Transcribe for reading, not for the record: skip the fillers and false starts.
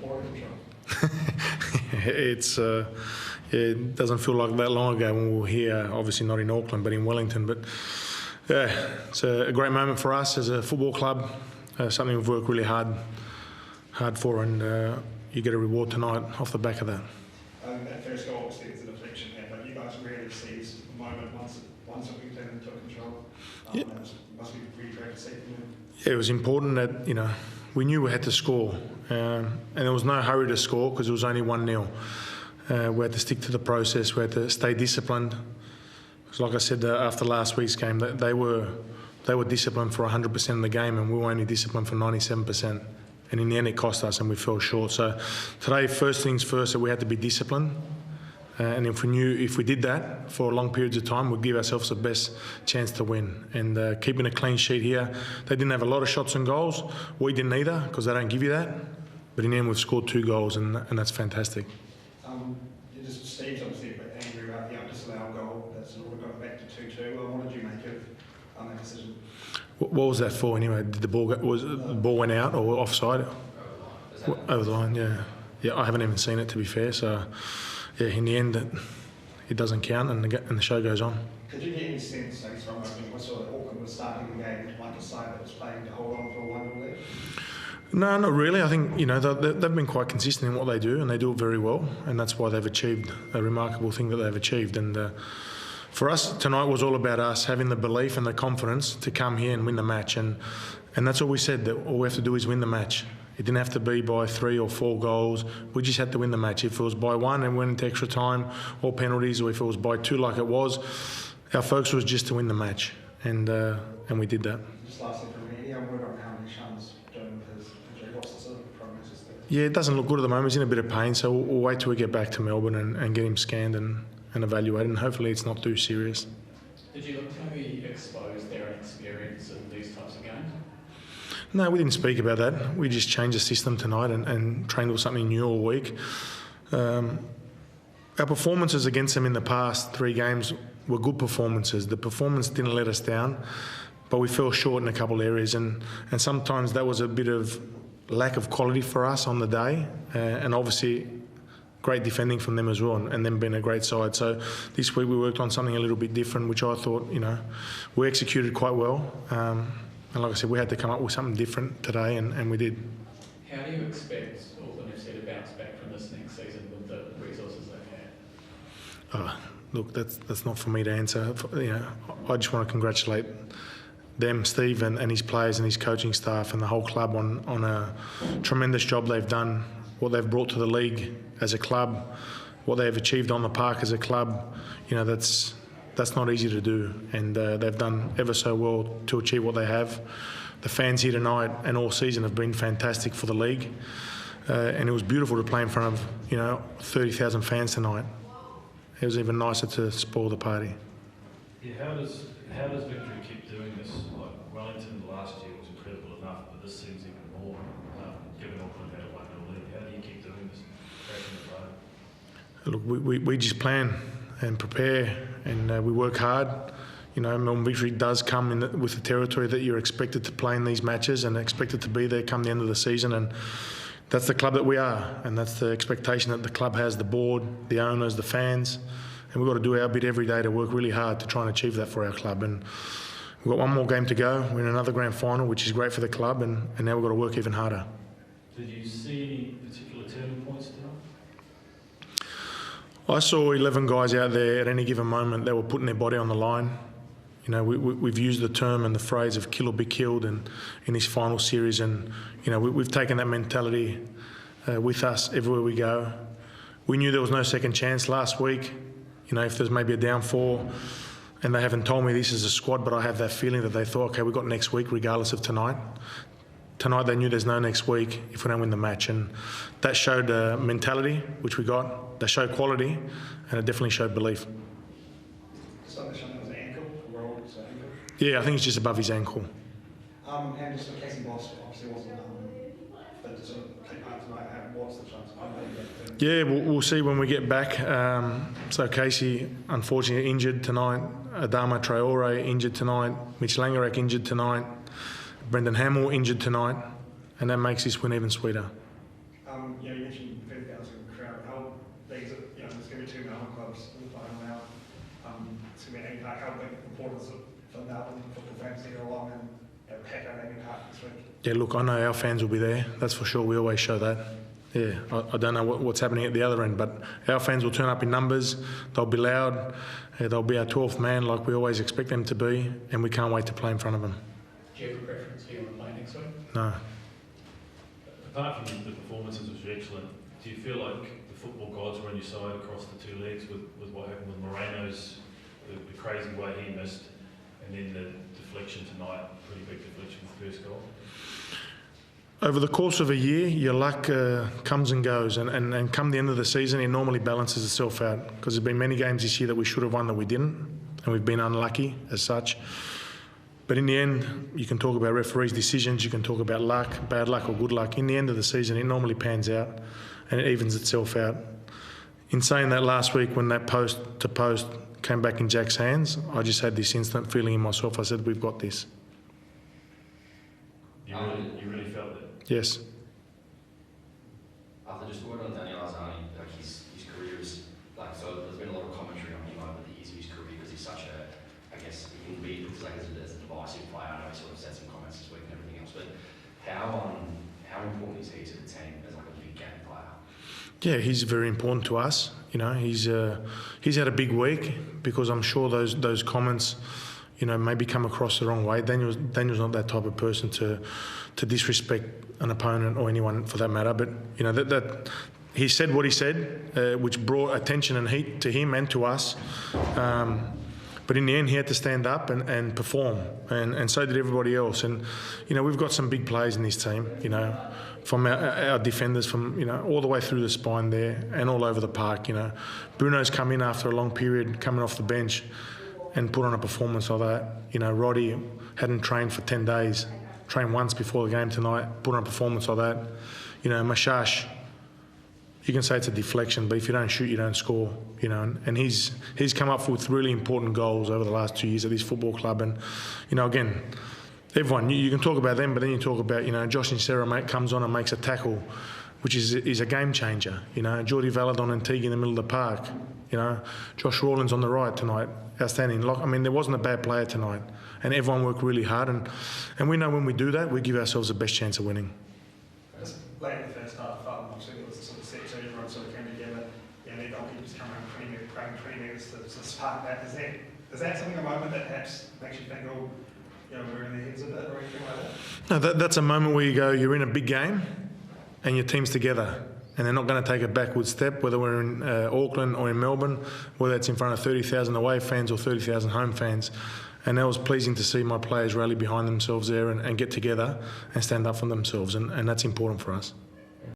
ball control? It doesn't feel like that long ago when we were here, obviously not in Auckland, but in Wellington. But yeah, it's a great moment for us as a football club, something we've worked really hard for, and you get a reward tonight off the back of that. That first goal, obviously, it's a deflection here, but you guys rarely seized the moment once it took control. Yeah. It must be really great to see from you. Yeah, it was important that, we knew we had to score, and there was no hurry to score because it was only 1-0. We had to stick to the process. We had to stay disciplined. Because like I said after last week's game, they were disciplined for 100% of the game, and we were only disciplined for 97%. And in the end, it cost us, and we fell short. So today, first things first, that we had to be disciplined. And if we did that for long periods of time, we'd give ourselves the best chance to win. And keeping a clean sheet here, they didn't have a lot of shots and goals. We didn't either, because they don't give you that. But in the end, we've scored 2 goals, and that's fantastic. Steve's obviously a bit angry about the disallowed goal. That's sort of got back to 2-2. What did you make of that decision? What was that for anyway? Did the ball went out or offside? Over the line, yeah. Yeah, I haven't even seen it, to be fair. So, yeah, in the end, it doesn't count, and the show goes on. Did you get any sense, I guess, from opening whistle that Auckland was starting the game like a side that was playing to hold on for a 1-0 lead? No, not really. I think, they've been quite consistent in what they do, and they do it very well, and that's why they've achieved a remarkable thing that they've achieved. And for us, tonight was all about us having the belief and the confidence to come here and win the match, and that's all we said, that all we have to do is win the match. It didn't have to be by 3 or 4 goals. We just had to win the match. If it was by 1 and went into extra time or penalties, or if it was by 2 like it was, our focus was just to win the match, and we did that. Just lastly from me, word on how many Shun's doing with his injury. What's the sort of prognosis there? Yeah, it doesn't look good at the moment. He's in a bit of pain, so we'll wait till we get back to Melbourne and get him scanned and evaluated, and hopefully it's not too serious. Did you look to maybe expose their inexperience in these types of games? No, we didn't speak about that. We just changed the system tonight and trained with something new all week. Our performances against them in the past 3 games were good performances. The performance didn't let us down, but we fell short in a couple of areas, and sometimes that was a bit of lack of quality for us on the day, and obviously great defending from them as well, and them being a great side. So this week we worked on something a little bit different, which I thought, we executed quite well. And like I said, we had to come up with something different today, and we did. How do you expect Auckland FC to bounce back from this next season with the resources they've had? Look, that's not for me to answer. I just want to congratulate them, Steve, and his players and his coaching staff and the whole club on a tremendous job they've done, what they've brought to the league as a club, what they've achieved on the park as a club. That's not easy to do, and they've done ever so well to achieve what they have. The fans here tonight and all season have been fantastic for the league, and it was beautiful to play in front of 30,000 fans tonight. It was even nicer to spoil the party. Yeah, how does Victory keep doing this? Like Wellington last year was incredible enough, but this seems even more, given Auckland had a 1-0 lead. How do you keep doing this, cracking the road? Look, we just plan and prepare, and we work hard. Melbourne Victory does come with the territory that you're expected to play in these matches and expected to be there come the end of the season, and that's the club that we are, and that's the expectation that the club has, the board, the owners, the fans, and we've got to do our bit every day to work really hard to try and achieve that for our club. And we've got 1 more game to go. We're in another grand final, which is great for the club, and now we've got to work even harder. Did you see any particular turning points tonight? I saw 11 guys out there at any given moment that were putting their body on the line. We've used the term and the phrase of kill or be killed in this final series, and we've taken that mentality with us everywhere we go. We knew there was no second chance last week. If there's maybe a downfall, and they haven't told me this is a squad, but I have that feeling that they thought, okay, we've got next week regardless of tonight. Tonight they knew there's no next week if we don't win the match, and that showed mentality, which we got. That showed quality, and it definitely showed belief. So that was an ankle, ankle? Yeah, I think it's just above his ankle. And just for Casey Boss, obviously wasn't but to sort of keep up tonight, what's the chance? Yeah, we'll see when we get back. So Casey, unfortunately, injured tonight. Adama Traore injured tonight. Mitch Langerak injured tonight. Brendan Hamill injured tonight, and that makes this win even sweeter. You mentioned 30,000 crowd. How big is it? There's going to be 2 Melbourne clubs in the final now. It's going to be Amy Park. How big importance is it for Melbourne football fans to go along and pack out Amy Park this week? Yeah, look, I know our fans will be there. That's for sure. We always show that. Yeah, I don't know what's happening at the other end, but our fans will turn up in numbers. They'll be loud. They'll be our 12th man like we always expect them to be, and we can't wait to play in front of them. Do you have a preference for you on play next week? No. Apart from the performances, which were excellent, do you feel like the football gods were on your side across the 2 legs with what happened with Moreno's, the crazy way he missed, and then the deflection tonight, pretty big deflection with the first goal? Over the course of a year, your luck comes and goes, and come the end of the season, it normally balances itself out, because there's been many games this year that we should have won that we didn't, and we've been unlucky as such. But in the end, you can talk about referees' decisions, you can talk about luck, bad luck or good luck. In the end of the season, it normally pans out, and it evens itself out. In saying that, last week when that post to post came back in Jack's hands, I just had this instant feeling in myself. I said, we've got this. You really felt it? Yes. Arthur, just a word on Daniel Arzani, like his career is, like, so there's been a lot of commentary on him over the years of his career because he's such a, I guess, he can be looked like as a divisive player. I know he sort of said some comments this week and everything else, but how important is he to the team as like a big game player? Yeah, he's very important to us. He's had a big week, because I'm sure those comments, maybe come across the wrong way. Daniel's not that type of person to disrespect an opponent or anyone for that matter. But that he said what he said, which brought attention and heat to him and to us. But in the end, he had to stand up and perform, and so did everybody else. And we've got some big players in this team. From our defenders, from all the way through the spine there and all over the park. Bruno's come in after a long period, coming off the bench, and put on a performance like that. Roddy hadn't trained for 10 days, trained once before the game tonight, put on a performance like that. Mashash, you can say it's a deflection, but if you don't shoot, you don't score. And he's come up with really important goals over the last 2 years at this football club. And again, everyone, you can talk about them, but then you talk about Josh and Sarah comes on and makes a tackle, which is a game changer. Jordi Valadon and Teague in the middle of the park. Josh Rawlins on the right tonight, outstanding. There wasn't a bad player tonight, and everyone worked really hard. And we know when we do that, we give ourselves the best chance of winning. Late in the first half, obviously it was a sort of set, so everyone sort of came together. Their goalkeepers come around 20 metres to spark that. Is that something, a moment that perhaps makes you think, we're in their heads a bit or anything like that? No, that's a moment where you go, you're in a big game, and your team's together, and they're not going to take a backward step, whether we're in Auckland or in Melbourne, whether it's in front of 30,000 away fans or 30,000 home fans. And that was pleasing to see my players rally behind themselves there and get together and stand up for themselves, and that's important for us.